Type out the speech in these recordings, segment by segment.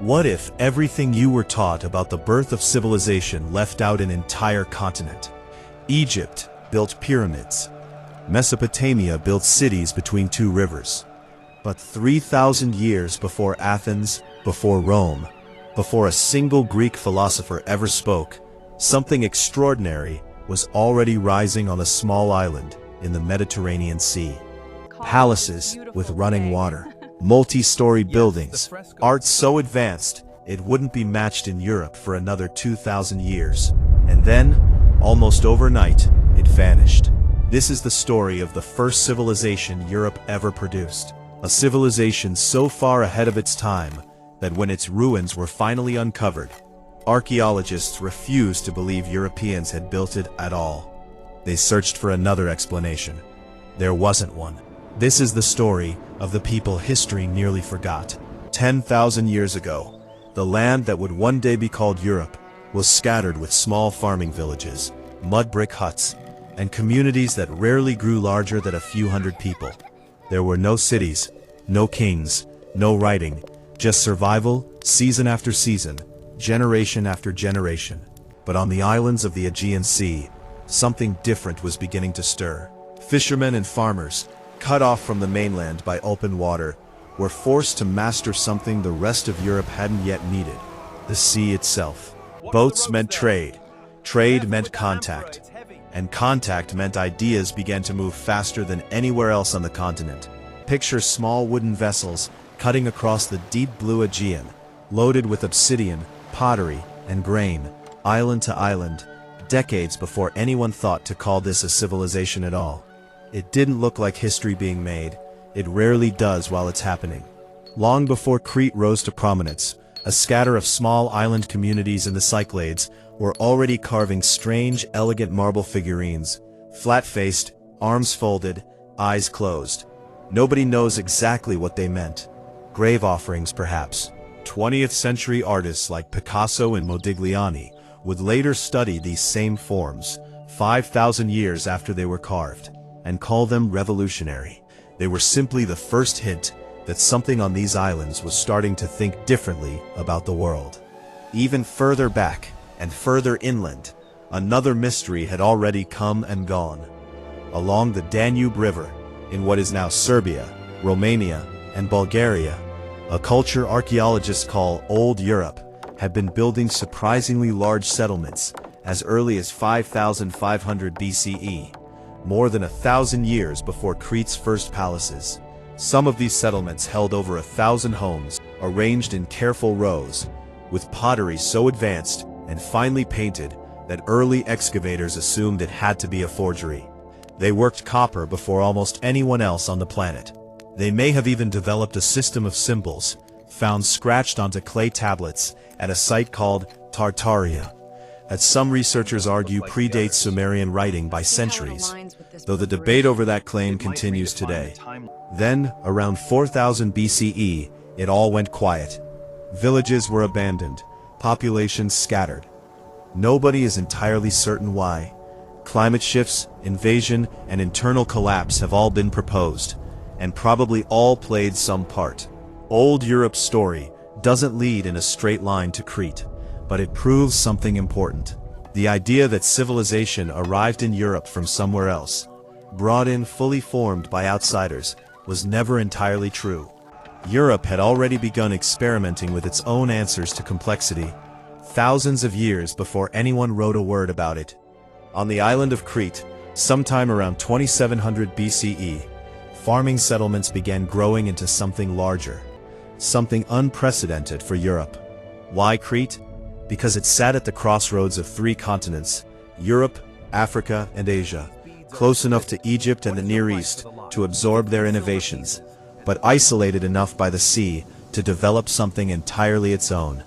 What if everything you were taught about the birth of civilization left out an entire continent? Egypt built pyramids. Mesopotamia built cities between two rivers. But 3,000 years before Athens, before Rome, before a single Greek philosopher ever spoke, something extraordinary was already rising on a small island in the Mediterranean Sea. Palaces with running water, multi-story buildings, art so advanced it wouldn't be matched in Europe for another 2,000 years. And then, almost overnight, it vanished. This is the story of the first civilization Europe ever produced. A civilization so far ahead of its time that when its ruins were finally uncovered, archaeologists refused to believe Europeans had built it at all. They searched for another explanation. There wasn't one. This is the story of the people history nearly forgot. 10,000 years ago, the land that would one day be called Europe was scattered with small farming villages, mud brick huts, and communities that rarely grew larger than a few hundred people. There were no cities, no kings, no writing, just survival, season after season, generation after generation. But on the islands of the Aegean Sea, something different was beginning to stir. Fishermen and farmers, cut off from the mainland by open water, were forced to master something the rest of Europe hadn't yet needed: the sea itself. Boats meant trade, trade meant contact, and contact meant ideas began to move faster than anywhere else on the continent. Picture small wooden vessels cutting across the deep blue Aegean, loaded with obsidian, pottery, and grain, island to island, decades before anyone thought to call this a civilization at all. It didn't look like history being made. It rarely does while it's happening. Long before Crete rose to prominence, a scatter of small island communities in the Cyclades were already carving strange, elegant marble figurines, flat-faced, arms folded, eyes closed. Nobody knows exactly what they meant. Grave offerings, perhaps. 20th century artists like Picasso and Modigliani would later study these same forms, 5,000 years after they were carved, and call them revolutionary. They were simply the first hint that something on these islands was starting to think differently about the world. Even further back, and further inland, another mystery had already come and gone. Along the Danube River, in what is now Serbia, Romania, and Bulgaria, a culture archaeologists call Old Europe had been building surprisingly large settlements as early as 5,500 BCE, more than 1,000 years before Crete's first palaces. Some of these settlements held over 1,000 homes, arranged in careful rows, with pottery so advanced and finely painted that early excavators assumed it had to be a forgery. They worked copper before almost anyone else on the planet. They may have even developed a system of symbols, found scratched onto clay tablets at a site called Tartaria, that some researchers argue predates Sumerian writing by centuries, though the debate over that claim continues today. Then, around 4000 BCE, it all went quiet. Villages were abandoned, populations scattered. Nobody is entirely certain why. Climate shifts, invasion, and internal collapse have all been proposed, and probably all played some part. Old Europe's story doesn't lead in a straight line to Crete, but it proves something important. The idea that civilization arrived in Europe from somewhere else, brought in fully formed by outsiders, was never entirely true. Europe had already begun experimenting with its own answers to complexity, thousands of years before anyone wrote a word about it. On the island of Crete, sometime around 2700 BCE, farming settlements began growing into something larger, something unprecedented for Europe. Why Crete? Because it sat at the crossroads of three continents: Europe, Africa, and Asia, close enough to Egypt and the Near East to absorb their innovations, but isolated enough by the sea to develop something entirely its own.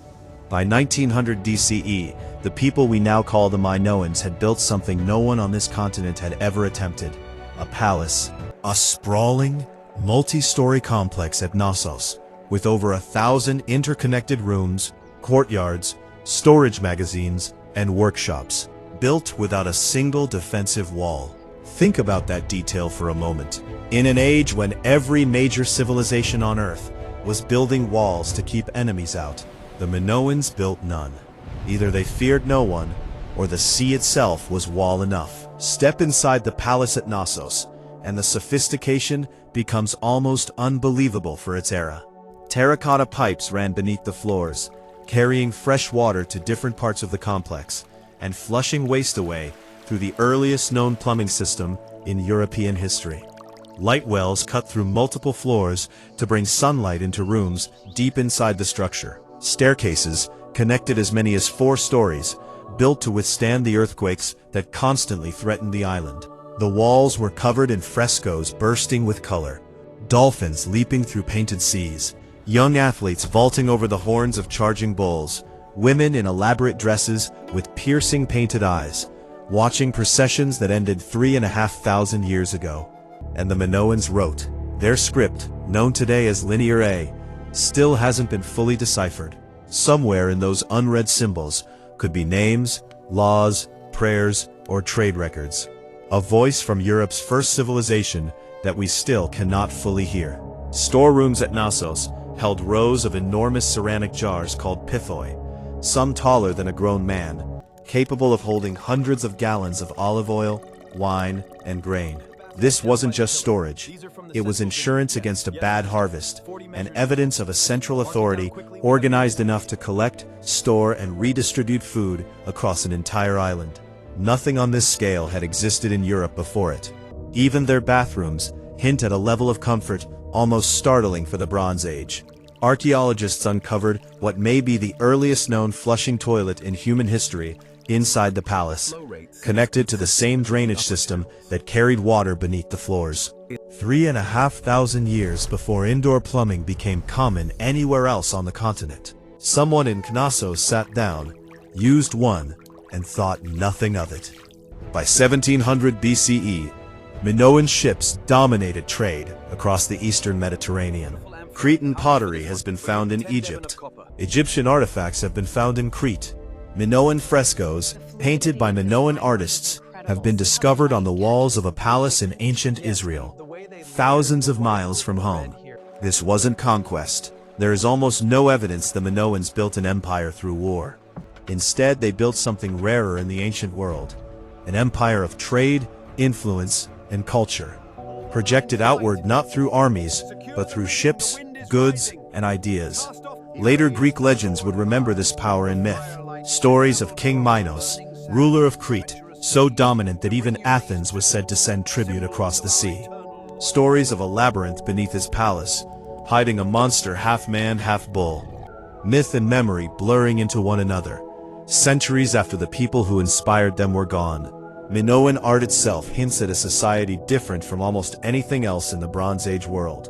By 1900 BCE, the people we now call the Minoans had built something no one on this continent had ever attempted: a palace. A sprawling, multi-story complex at Knossos, with over 1,000 interconnected rooms, courtyards, storage magazines, and workshops, built without a single defensive wall. Think about that detail for a moment. In an age when every major civilization on Earth was building walls to keep enemies out, The Minoans built none. Either they feared no one, or the sea itself was wall enough. Step inside the palace at Knossos, and the sophistication becomes almost unbelievable for its era. Terracotta pipes ran beneath the floors, carrying fresh water to different parts of the complex, and flushing waste away through the earliest known plumbing system in European history. Light wells cut through multiple floors to bring sunlight into rooms deep inside the structure. Staircases connected as many as 4 stories, built to withstand the earthquakes that constantly threatened the island. The walls were covered in frescoes bursting with color, dolphins leaping through painted seas, young athletes vaulting over the horns of charging bulls, women in elaborate dresses with piercing painted eyes, watching processions that ended 3,500 years ago. And the Minoans wrote. Their script, known today as Linear A, still hasn't been fully deciphered. Somewhere in those unread symbols could be names, laws, prayers, or trade records. A voice from Europe's first civilization that we still cannot fully hear. Storerooms at Knossos held rows of enormous ceramic jars called pithoi, some taller than a grown man, capable of holding hundreds of gallons of olive oil, wine, and grain. This wasn't just storage, it was insurance against a bad harvest, and evidence of a central authority organized enough to collect, store, and redistribute food across an entire island. Nothing on this scale had existed in Europe before it. Even their bathrooms hint at a level of comfort almost startling for the Bronze Age. Archaeologists uncovered what may be the earliest known flushing toilet in human history inside the palace, connected to the same drainage system that carried water beneath the floors. 3,500 years before indoor plumbing became common anywhere else on the continent. Someone in Knossos sat down, used one, and thought nothing of it. By 1700 BCE, Minoan ships dominated trade across the eastern Mediterranean. Cretan pottery has been found in Egypt. Egyptian artifacts have been found in Crete. Minoan frescoes, painted by Minoan artists, have been discovered on the walls of a palace in ancient Israel, thousands of miles from home. This wasn't conquest. There is almost no evidence the Minoans built an empire through war. Instead, they built something rarer in the ancient world, an empire of trade, influence, and culture, projected outward not through armies, but through ships, goods, and ideas. Later Greek legends would remember this power in myth. Stories of King Minos, ruler of Crete, so dominant that even Athens was said to send tribute across the sea. Stories of a labyrinth beneath his palace, hiding a monster half-man, half-bull. Myth and memory blurring into one another, centuries after the people who inspired them were gone. Minoan art itself hints at a society different from almost anything else in the Bronze Age world.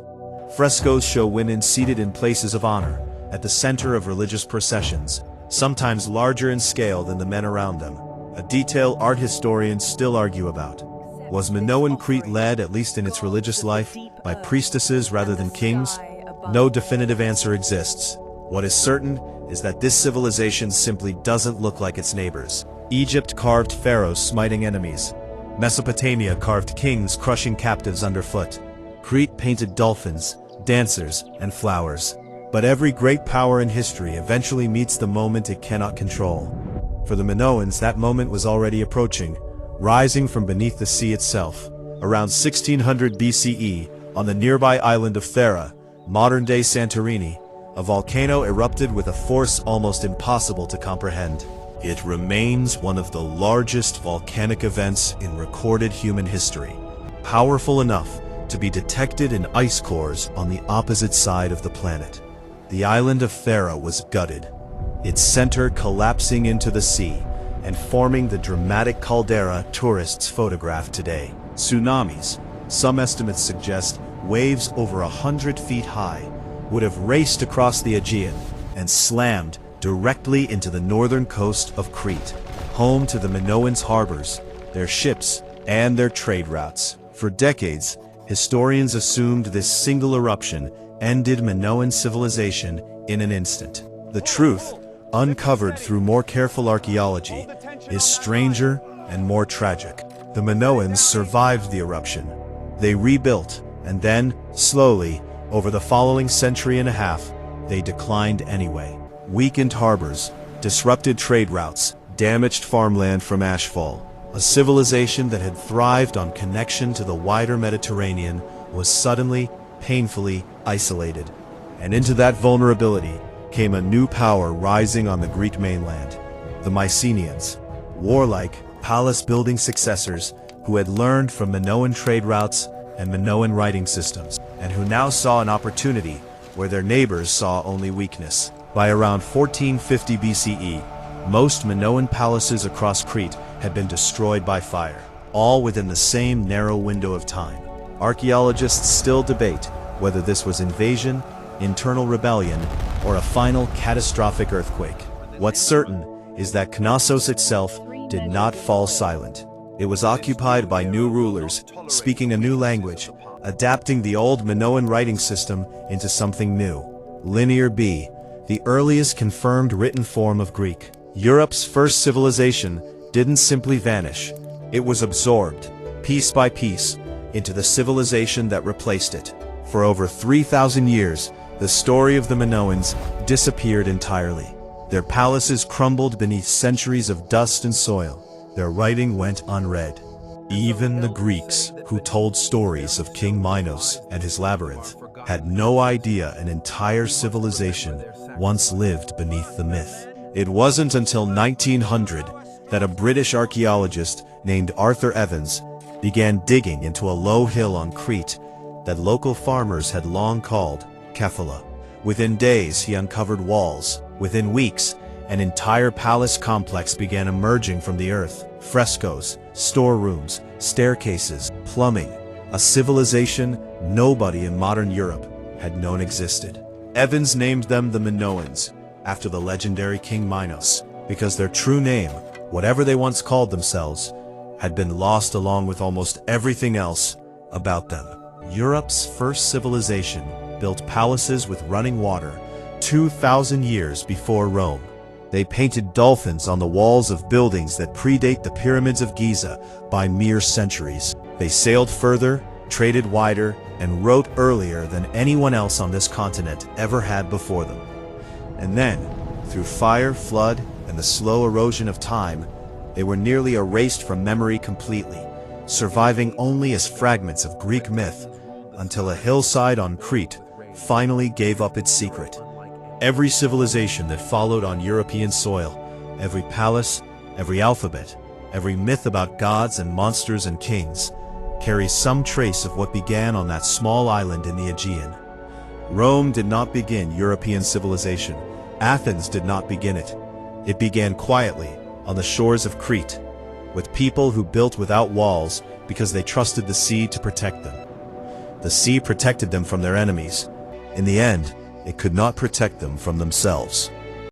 Frescoes show women seated in places of honor, at the center of religious processions, sometimes larger in scale than the men around them, a detail art historians still argue about. Was Minoan Crete led, at least in its religious life, by priestesses rather than kings? No definitive answer exists. What is certain is that this civilization simply doesn't look like its neighbors. Egypt carved pharaohs smiting enemies. Mesopotamia carved kings crushing captives underfoot. Crete painted dolphins, dancers, and flowers. But every great power in history eventually meets the moment it cannot control. For the Minoans, that moment was already approaching, rising from beneath the sea itself. Around 1600 BCE, on the nearby island of Thera, modern-day Santorini, a volcano erupted with a force almost impossible to comprehend. It remains one of the largest volcanic events in recorded human history, powerful enough to be detected in ice cores on the opposite side of the planet. The island of Thera was gutted, its center collapsing into the sea and forming the dramatic caldera tourists photograph today. Tsunamis, some estimates suggest waves over 100 feet high, would have raced across the Aegean and slammed directly into the northern coast of Crete, home to the Minoans' harbors, their ships, and their trade routes. For decades, historians assumed this single eruption ended Minoan civilization in an instant. The truth, uncovered through more careful archaeology, is stranger and more tragic. The Minoans survived the eruption. They rebuilt, and then, slowly, over the following century and a half, they declined anyway. weakened harbors, disrupted trade routes, damaged farmland from ashfall. A civilization that had thrived on connection to the wider Mediterranean was suddenly, painfully isolated. And into that vulnerability came a new power rising on the Greek mainland, the Mycenaeans, warlike, palace-building successors who had learned from Minoan trade routes and Minoan writing systems, and who now saw an opportunity where their neighbors saw only weakness. By around 1450 BCE, most Minoan palaces across Crete had been destroyed by fire, all within the same narrow window of time. Archaeologists still debate whether this was invasion, internal rebellion, or a final catastrophic earthquake. What's certain is that Knossos itself did not fall silent. It was occupied by new rulers, speaking a new language, adapting the old Minoan writing system into something new. Linear B, the earliest confirmed written form of Greek. Europe's first civilization didn't simply vanish. It was absorbed, piece by piece, into the civilization that replaced it. For over 3,000 years, the story of the Minoans disappeared entirely. Their palaces crumbled beneath centuries of dust and soil. Their writing went unread. Even the Greeks, who told stories of King Minos and his labyrinth, had no idea an entire civilization once lived beneath the myth. It wasn't until 1900 that a British archaeologist named Arthur Evans began digging into a low hill on Crete that local farmers had long called Kephala. Within days, he uncovered walls. Within weeks, an entire palace complex began emerging from the earth. Frescoes, storerooms, staircases, plumbing. A civilization nobody in modern Europe had known existed. Evans named them the Minoans, after the legendary King Minos, because their true name, whatever they once called themselves, had been lost along with almost everything else about them. Europe's first civilization built palaces with running water 2,000 years before Rome. They painted dolphins on the walls of buildings that predate the pyramids of Giza by mere centuries. They sailed further, traded wider, and wrote earlier than anyone else on this continent ever had before them. And then, through fire, flood, and the slow erosion of time, they were nearly erased from memory completely, surviving only as fragments of Greek myth, until a hillside on Crete finally gave up its secret. Every civilization that followed on European soil, every palace, every alphabet, every myth about gods and monsters and kings, carries some trace of what began on that small island in the Aegean. Rome did not begin European civilization. Athens did not begin it. It began quietly on the shores of Crete, with people who built without walls because they trusted the sea to protect them. The sea protected them from their enemies. In the end, it could not protect them from themselves.